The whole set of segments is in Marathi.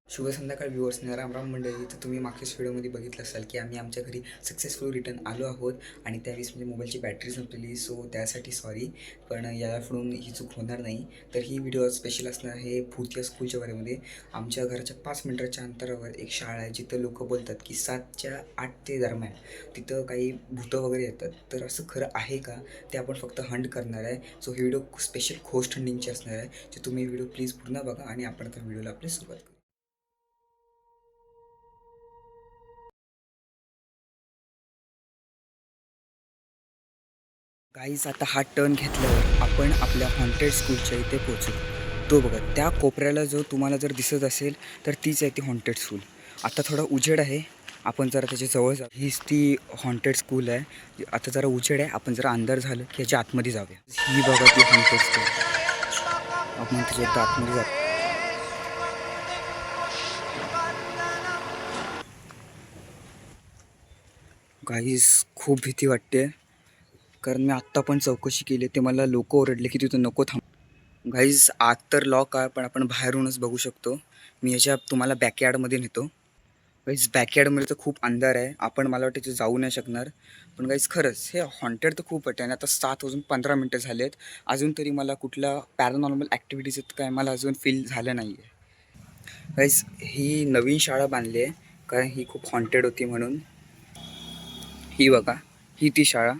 शुभ संध्याकाळ व्ह्यूअर्सने रामराम मंडळी. तर तुम्ही मागच्याच व्हिडिओमध्ये बघितलं असाल की आम्ही आमच्या घरी सक्सेसफुल रिटर्न आलो आहोत आणि त्यावेळेस म्हणजे मोबाईलची बॅटरी संपलेली. सो त्यासाठी सॉरी, पण यापुढून ही चूक होणार नाही. तर ही व्हिडिओ स्पेशल असणार आहे भूतिया स्कूलच्या बारेमध्ये. आमच्या घराच्या 5 मिनिटाच्या अंतरावर एक शाळा आहे जिथं लोक बोलतात की 7च्या 8 ते दरम्यान तिथं काही भूतं वगैरे येतात. तर असं खरं आहे का ते आपण फक्त हंट करणार आहे. सो ही व्हिडिओ स्पेशल घोस्ट हंटिंगची असणार आहे. जे तुम्ही व्हिडिओ प्लीज पूर्ण बघा आणि आपण त्या व्हिडिओला आपली सुरुवात करू. गाईज आता हा टर्न घेतल्यावर आपण आपल्या हॉन्टेड स्कूलच्या इथे पोहोचू. तो बघा त्या कोपऱ्याला जो तुम्हाला जर दिसत असेल तर तीच आहे ती हॉन्टेड स्कूल. आता थोडा उजेड आहे, आपण जरा त्याच्या जवळ जाऊ. हीच ती हॉन्टेड स्कूल आहे. आता जरा उजेड आहे, आपण जरा अंधार झालं की याच्या आतमध्ये जाऊया. ही बघा ती हॉन्टेड स्कूल. आपण त्याच्या एकदा आतमध्ये जातो. गाईज खूप भीती वाटते, कारण मी आत्ता पण चौकशी केली. ते मला लोक ओरडले की तिथं नको थांब. गाईज आत तर लॉक आहे, पण आपण बाहेरूनच बघू शकतो. मी ह्याच्या तुम्हाला बॅकयार्डमध्ये नेतो. गाईज बॅकयार्डमध्ये तर खूप अंधार आहे, आपण मला वाटतं तिथे जाऊ नाही शकणार. पण गाईज खरंच हे हॉन्टेड तर खूप वाटतं आणि आता 7:15 झाले आहेत. अजून तरी मला कुठला पॅरानॉर्मल ॲक्टिव्हिटीज काय मला अजून फील झालं नाही आहे. गाईज ही नवीन शाळा बांधली आहे, कारण ही खूप हॉन्टेड होती म्हणून. ही बघा, ही ती शाळा.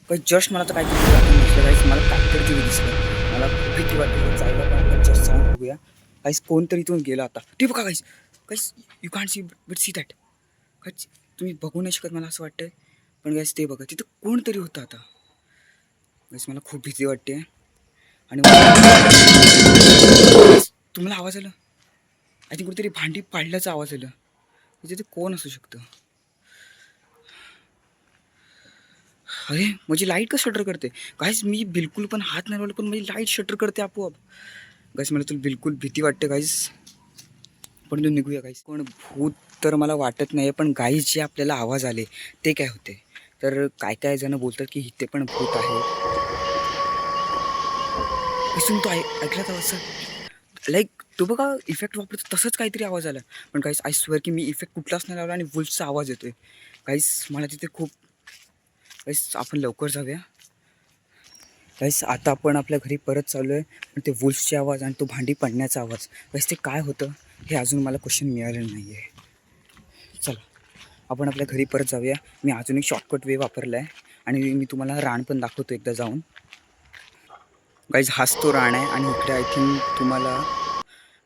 पण जस्ट मला तर काहीतरी दिसलं गाईस, मला काहीतरी तरी दिसलं. मला खूप भीती वाटते जायला, पण आपण जस्ट जाऊन बघूया. गाईस कोणतरी इथून गेला आता. ते बघा guys, guys you can't see but see that. Guys तुम्ही बघू नाही शकत मला असं वाटतंय, पण गाईस ते बघा तिथं कोणतरी होतं आता. गाईस मला खूप भीती वाटते आणि तुम्हाला आवाज आला? आय थिंक कुठेतरी भांडी पाडल्याचा आवाज आला. म्हणजे ते कोण असू शकतं? अरे माझी लाईट का शटर करते गाईस? मी बिलकुल पण हात नाही लावला, पण माझी लाईट शटर करते आपोआप. गाईस मला तुला बिलकुल भीती वाटते गाईस, पण तू निघूया गाईस. कोण भूत तर मला वाटत नाही, पण गाईस जे आपल्याला आवाज आले ते काय होते? तर काय काय जण बोलतात की इथे पण भूत आहे. तो ऐकला तर असं लाईक तो बघा इफेक्ट वापरतो तसंच काहीतरी आवाज आला. पण गाईस आय स्वेअर की मी इफेक्ट कुठलाच नाही लावला आणि वुल्फचा आवाज येतोय. गाईस मला तिथे खूप. गाईस आपण लवकर जाऊया. गाईस आता आपण आपल्या घरी परत चालू आहे, पण ते वुल्फचे आवाज आणि तो भांडी पडण्याचा आवाज, गाईस ते काय होतं हे अजून मला क्वेश्चन मिळालेलं नाही आहे. चला आपण आपल्या घरी परत जाऊया. मी अजून एक शॉर्टकट वे वापरला आहे आणि मी तुम्हाला रान पण दाखवतो एकदा जाऊन. गाईस हाच तो रान आहे आणि इकडे आय थिंक तुम्हाला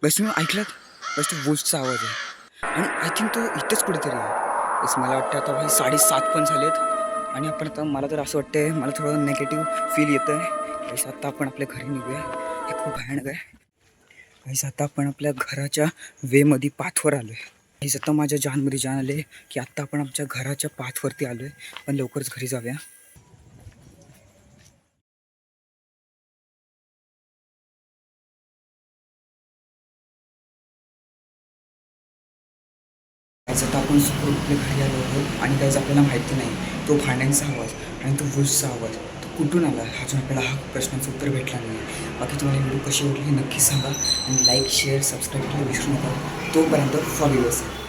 गाईस तुम्ही ऐकलात? गाईस तो वुल्फचा आवाज आहे आणि आय थिंक तो इथंच कुठेतरी आहे. गाईस मला वाटतं आता भाई 7:30 पण झालेत आणि आपण आता मला तर असं वाटतं मला थोडं नेगेटिव्ह फील येतं आहे. गाईस आता आपण आपल्या घरी निघूया, हे खूप भयानक आहे. गाईस आता आपण आपल्या घराच्या वेमध्ये पाथवर आलो आहे. गाईस आता माझ्या जानमध्ये जान आले की आत्ता आपण आमच्या घराच्या पाथवरती आलो आहे, पण लवकरच घरी जाऊया. गाईस आता आपण सुखरूप आपल्या घरी आलो आहोत आणि काहीच आपल्याला माहिती नाही तो भांड्यांचा आवाज आणि तो वुल्फचा आवाज तो कुठून आला, अजून आपल्याला हा प्रश्नाचं उत्तर भेटला नाही. बाकी तुम्हाला व्हिडिओ कशी वाटली हे नक्की सांगा आणि लाईक शेअर सबस्क्राईब करायला विसरू नका. तोपर्यंत फॉलो असेल.